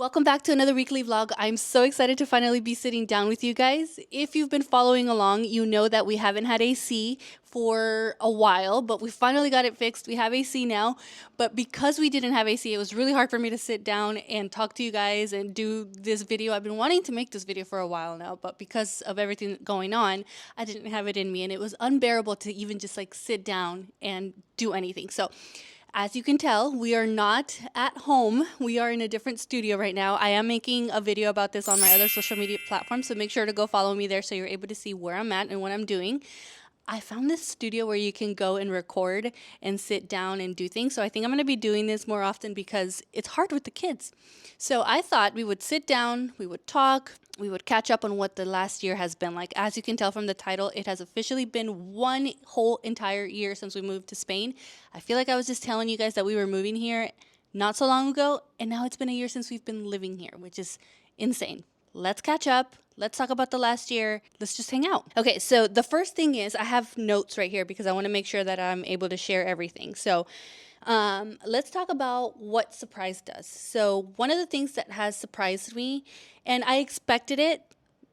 Welcome back to another weekly vlog. I'm so excited to finally be sitting down with you guys. If you've been following along, you know that we haven't had AC for a while, but we finally got it fixed. We have AC now, but because we didn't have AC, it was really hard for me to sit down and talk to you guys and do this video. I've been wanting to make this video for a while now, but because of everything going on, I didn't have it in me, and it was unbearable to even just like sit down and do anything. So as you can tell, we are not at home. We are in a different studio right now. I am making a video about this on my other social media platforms, so make sure to go follow me there so you're able to see where I'm at and what I'm doing. I found this studio where you can go and record and sit down and do things. So I think I'm going to be doing this more often because it's hard with the kids. So I thought we would sit down, we would talk, we would catch up on what the last year has been like. As you can tell from the title, it has officially been one whole entire year since we moved to Spain. I feel like I was just telling you guys that we were moving here not so long ago, and now it's been a year since we've been living here, which is insane. Let's catch up. Let's talk about the last year. Let's just hang out. Okay, so the first thing is I have notes right here because I want to make sure that I'm able to share everything. So let's talk about what surprised us. So one of the things that has surprised me, and I expected it,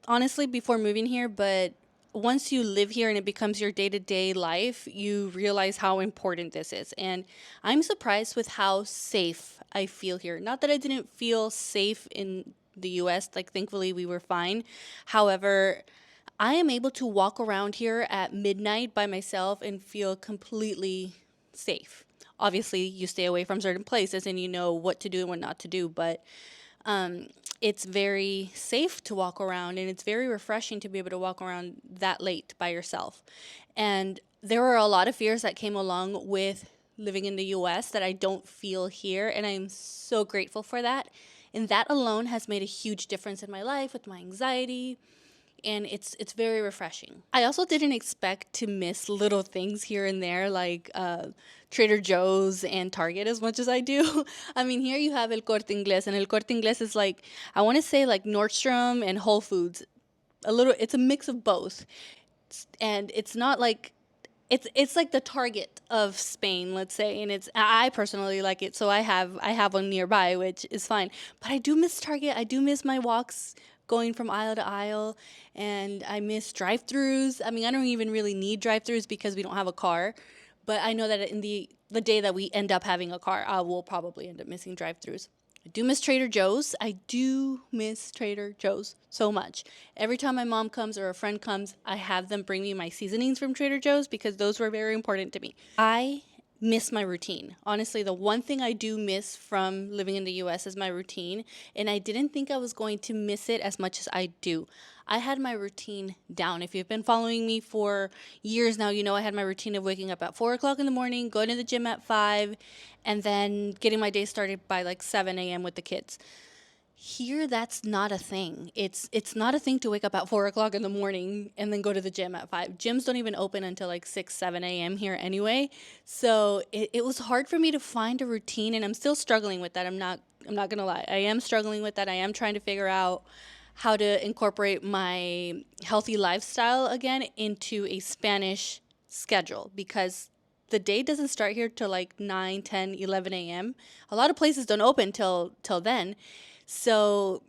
honestly, before moving here, but once you live here and it becomes your day-to-day life, you realize how important this is. And I'm surprised with how safe I feel here. Not that I didn't feel safe in the US, like thankfully we were fine. However, I am able to walk around here at midnight by myself and feel completely safe. Obviously, you stay away from certain places and you know what to do and what not to do, but it's very safe to walk around, and it's very refreshing to be able to walk around that late by yourself. And there were a lot of fears that came along with living in the US that I don't feel here, and I'm so grateful for that. And that alone has made a huge difference in my life with my anxiety, and it's very refreshing. I also didn't expect to miss little things here and there like Trader Joe's and Target as much as I do. I mean, here you have El Corte Inglés, and El Corte Inglés is like, I want to say like Nordstrom and Whole Foods. It's a mix of both. And it's not like it's like the Target of Spain, let's say, and I personally like it, so I have one nearby, which is fine. But I do miss Target. I do miss my walks going from aisle to aisle, and I miss drive-throughs. I mean, I don't even really need drive-throughs because we don't have a car, but I know that in the day that we end up having a car, I will probably end up missing drive-throughs. I do miss Trader Joe's. I do miss Trader Joe's so much. Every time my mom comes or a friend comes, I have them bring me my seasonings from Trader Joe's because those were very important to me. I miss my routine. Honestly, the one thing I do miss from living in the US is my routine, and I didn't think I was going to miss it as much as I do. I had my routine down. If you've been following me for years now, you know I had my routine of waking up at 4 o'clock in the morning, going to the gym at 5, and then getting my day started by like 7 a.m. with the kids. Here, that's not a thing. It's not a thing to wake up at 4 o'clock in the morning and then go to the gym at 5. Gyms don't even open until like 6, 7 a.m. here anyway. So it was hard for me to find a routine, and I'm still struggling with that. I'm not gonna lie. I am struggling with that. I am trying to figure out how to incorporate my healthy lifestyle again into a Spanish schedule because the day doesn't start here till like 9, 10, 11 a.m. A lot of places don't open till then. So,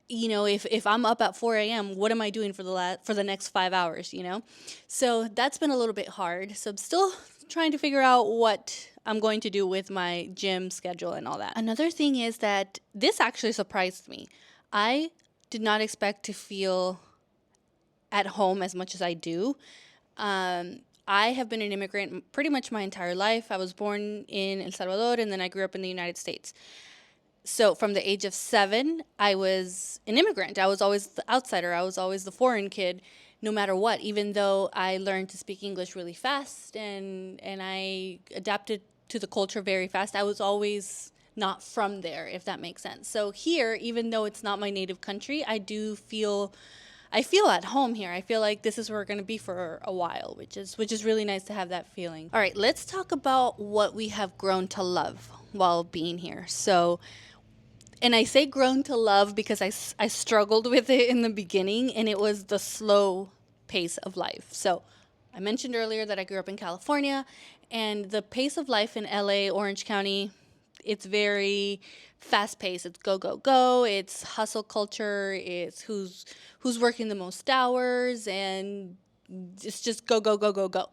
you know, if I'm up at 4 a.m., what am I doing for the next 5 hours, you know? So that's been a little bit hard. So I'm still trying to figure out what I'm going to do with my gym schedule and all that. Another thing is that this actually surprised me. I did not expect to feel at home as much as I do. I have been an immigrant pretty much my entire life. I was born in El Salvador, and then I grew up in the United States. So from the age of 7, I was an immigrant. I was always the outsider. I was always the foreign kid, no matter what, even though I learned to speak English really fast and I adapted to the culture very fast. I was always not from there, if that makes sense. So here, even though it's not my native country, I feel at home here. I feel like this is where we're going to be for a while, which is really nice to have that feeling. All right, let's talk about what we have grown to love while being here. So, and I say grown to love because I struggled with it in the beginning, and it was the slow pace of life. So I mentioned earlier that I grew up in California, and the pace of life in LA, Orange County, It's very fast paced. It's go go go. It's hustle culture. It's who's working the most hours, and it's just go go go go go.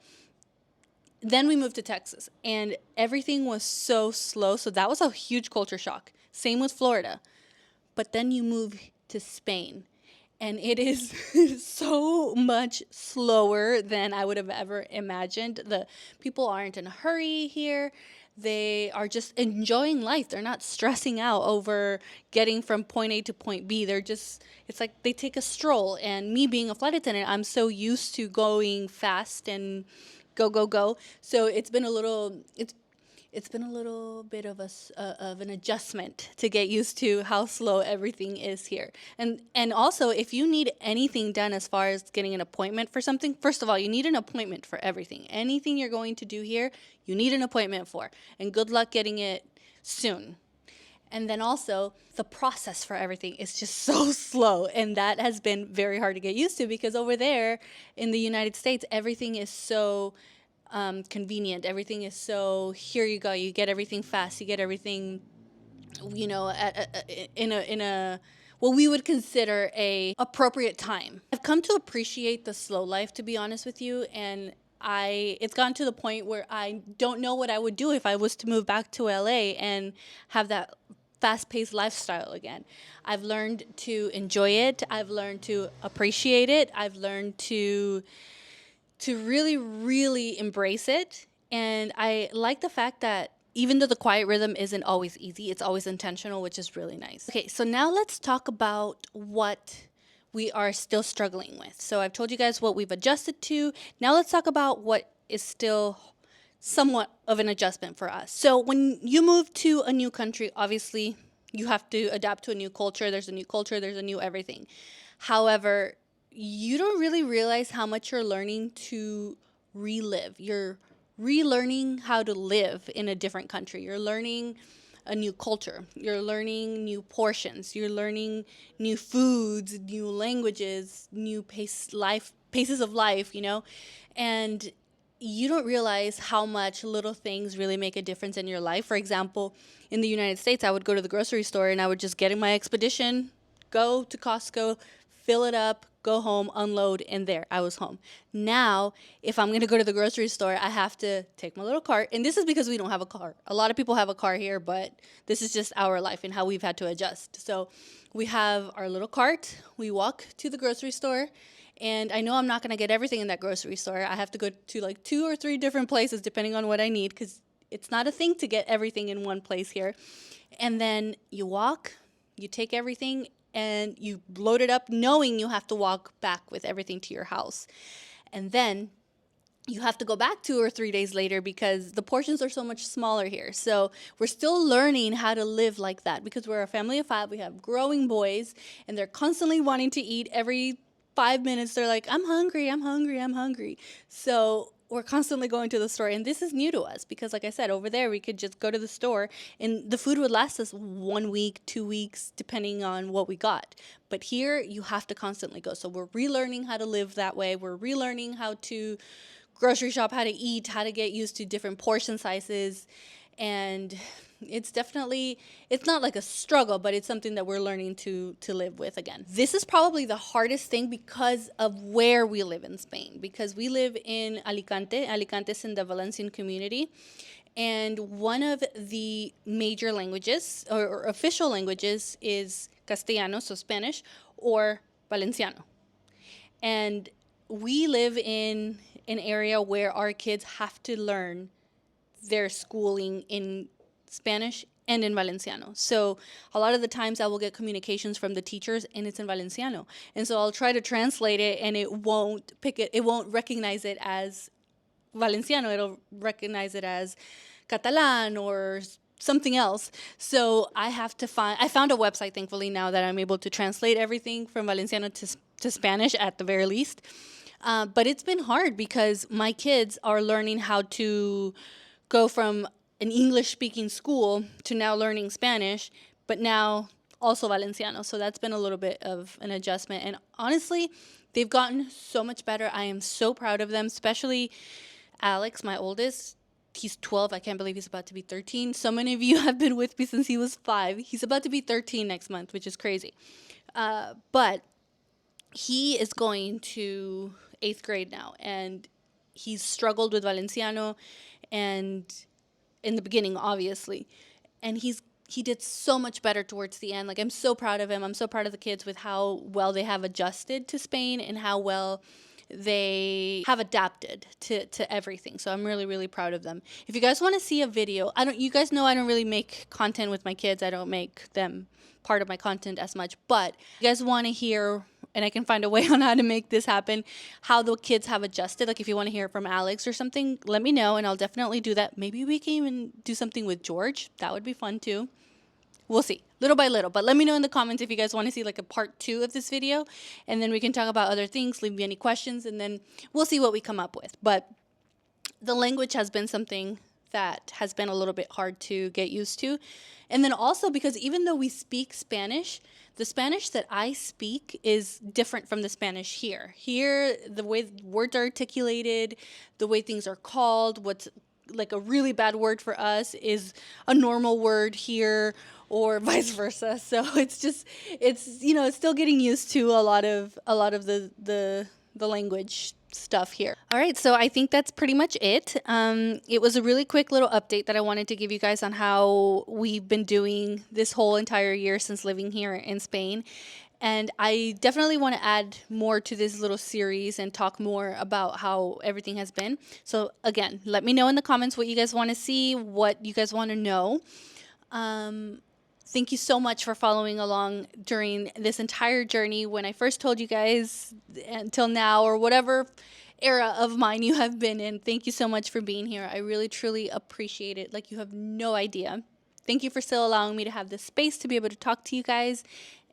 Then we moved to Texas, and everything was so slow. So that was a huge culture shock. Same with Florida. But then you move to Spain, and it is so much slower than I would have ever imagined. The people aren't in a hurry here. They are just enjoying life. They're not stressing out over getting from point A to point B. They're just, it's like they take a stroll. And me being a flight attendant, I'm so used to going fast and go, go, go. So it's been a little bit of of an adjustment to get used to how slow everything is here. And also, if you need anything done as far as getting an appointment for something, first of all, you need an appointment for everything. Anything you're going to do here, you need an appointment for. And good luck getting it soon. And then also, the process for everything is just so slow. And that has been very hard to get used to, because over there in the United States, everything is so convenient. Everything is so, here you go. You get everything fast. You get everything, in a what we would consider a appropriate time. I've come to appreciate the slow life, to be honest with you, and it's gotten to the point where I don't know what I would do if I was to move back to LA and have that fast-paced lifestyle again. I've learned to enjoy it. I've learned to appreciate it. I've learned to really, really embrace it. And I like the fact that even though the quiet rhythm isn't always easy, it's always intentional, which is really nice. Okay, so now let's talk about what we are still struggling with. So I've told you guys what we've adjusted to. Now let's talk about what is still somewhat of an adjustment for us. So when you move to a new country, obviously you have to adapt to a new culture. There's a new culture, there's a new everything. However, you don't really realize how much you're learning to relive. You're relearning how to live in a different country. You're learning a new culture. You're learning new portions. You're learning new foods, new languages, new paces of life, and you don't realize how much little things really make a difference in your life. For example, in the United States, I would go to the grocery store and I would just get in my Expedition, go to Costco, fill it up, go home, unload, and there, I was home. Now, if I'm going to go to the grocery store, I have to take my little cart. And this is because we don't have a car. A lot of people have a car here, but this is just our life and how we've had to adjust. So we have our little cart. We walk to the grocery store. And I know I'm not going to get everything in that grocery store. I have to go to like 2 or 3 different places depending on what I need, because it's not a thing to get everything in one place here. And then you walk, you take everything, and you load it up knowing you have to walk back with everything to your house. And then you have to go back 2 or 3 days later because the portions are so much smaller here. So we're still learning how to live like that, because we're a family of 5. We have growing boys, and they're constantly wanting to eat. Every 5 minutes, they're like, I'm hungry, I'm hungry, I'm hungry. So we're constantly going to the store, and this is new to us because, like I said, over there we could just go to the store and the food would last us 1 week, 2 weeks, depending on what we got. But here you have to constantly go. So we're relearning how to live that way. We're relearning how to grocery shop, how to eat, how to get used to different portion sizes. And it's not like a struggle, but it's something that we're learning to live with again. This is probably the hardest thing because of where we live in Spain, because we live in Alicante. Alicante is in the Valencian community. And one of the major languages or official languages is Castellano, so Spanish, or Valenciano. And we live in an area where our kids have to learn their schooling in Spanish and in Valenciano. So a lot of the times I will get communications from the teachers and it's in Valenciano. And so I'll try to translate it and it won't recognize it as Valenciano. It'll recognize it as Catalan or something else. So I found a website, thankfully, now that I'm able to translate everything from Valenciano to Spanish at the very least. But it's been hard because my kids are learning how to go from an English-speaking school to now learning Spanish, but now also Valenciano. So that's been a little bit of an adjustment. And honestly, they've gotten so much better. I am so proud of them, especially Alex, my oldest. he's 12. I can't believe he's about to be 13. So many of you have been with me since he was 5. He's about to be 13 next month, which is crazy. But he is going to 8th grade now, and he's struggled with Valenciano, and in the beginning, obviously, and he did so much better towards the end. Like, I'm so proud of him. I'm so proud of the kids with how well they have adjusted to Spain and how well they have adapted to everything. So I'm really, really proud of them. If you guys want to see a video, you guys know I don't really make content with my kids. I don't make them part of my content as much, but you guys want to hear, and I can find a way on how to make this happen, how the kids have adjusted. Like, if you want to hear it from Alex or something, let me know and I'll definitely do that. Maybe we can even do something with George. That would be fun too. We'll see, little by little. But let me know in the comments if you guys want to see like a part 2 of this video, and then we can talk about other things. Leave me any questions, and then we'll see what we come up with. But the language has been something that has been a little bit hard to get used to. And then also because even though we speak Spanish, the Spanish that I speak is different from the Spanish here. Here, the way words are articulated, the way things are called, what's like a really bad word for us is a normal word here, or vice versa. So it's still getting used to a lot of the language stuff here. All right, so I think that's pretty much it. It was a really quick little update that I wanted to give you guys on how we've been doing this whole entire year since living here in Spain. And I definitely want to add more to this little series and talk more about how everything has been. So again, let me know in the comments what you guys want to see, what you guys want to know. Thank you so much for following along during this entire journey. When I first told you guys until now, or whatever era of mine you have been in, thank you so much for being here. I really, truly appreciate it. Like, you have no idea. Thank you for still allowing me to have this space to be able to talk to you guys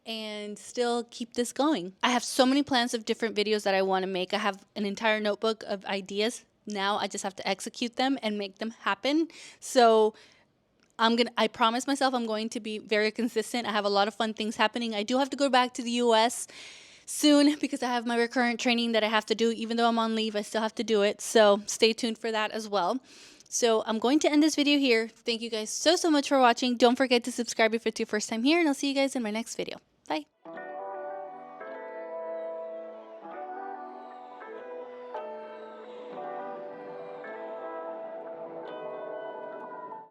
and still keep this going. I have so many plans of different videos that I want to make. I have an entire notebook of ideas. Now I just have to execute them and make them happen. So I promise myself I'm going to be very consistent. I have a lot of fun things happening. I do have to go back to the US soon because I have my recurrent training that I have to do. Even though I'm on leave, I still have to do it. So stay tuned for that as well. So I'm going to end this video here. Thank you guys so much for watching. Don't forget to subscribe if it's your first time here, and I'll see you guys in my next video. Bye.